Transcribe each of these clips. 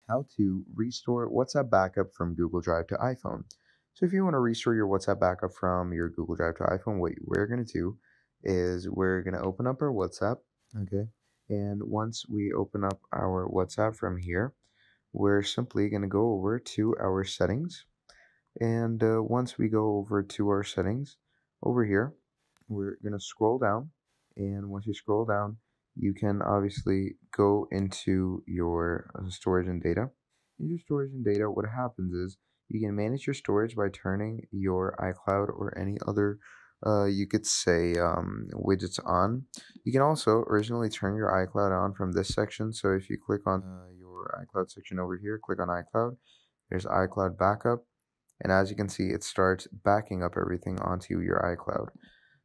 how to restore WhatsApp backup from Google Drive to iPhone. So if you want to restore your WhatsApp backup from your Google Drive to iPhone, what we're going to do is we're going to open up our WhatsApp, okay? And once we open up our WhatsApp from here, we're simply going to go over to our settings. And once we go over to our settings over here, we're going to scroll down. And once you scroll down, you can obviously go into your storage and data. In your storage and data, what happens is you can manage your storage by turning your iCloud or any other, you could say, widgets on. You can also originally turn your iCloud on from this section. So if you click on your iCloud section over here, click on iCloud, there's iCloud backup. And as you can see, it starts backing up everything onto your iCloud.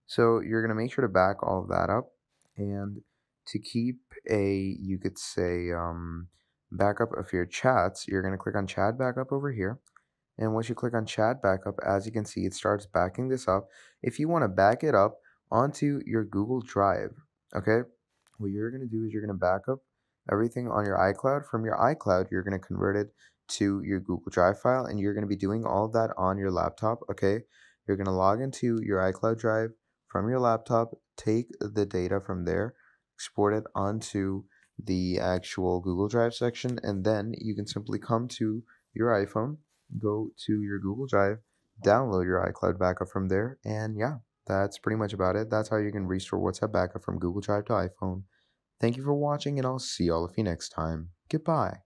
So you're going to make sure to back all of that up. And to keep you could say, backup of your chats, you're going to click on chat backup over here. And once you click on chat backup, as you can see, it starts backing this up. If you want to back it up onto your Google Drive, okay, what you're going to do is you're going to back up everything on your iCloud. From your iCloud, you're going to convert it to your Google Drive file, and you're going to be doing all of that on your laptop, okay? You're going to log into your iCloud Drive from your laptop, take the data from there, export it onto the actual Google Drive section, and then you can simply come to your iPhone, go to your Google Drive, download your iCloud backup from there, and yeah, that's pretty much about it. That's how you can restore WhatsApp backup from Google Drive to iPhone. Thank you for watching, and I'll see all of you next time. Goodbye.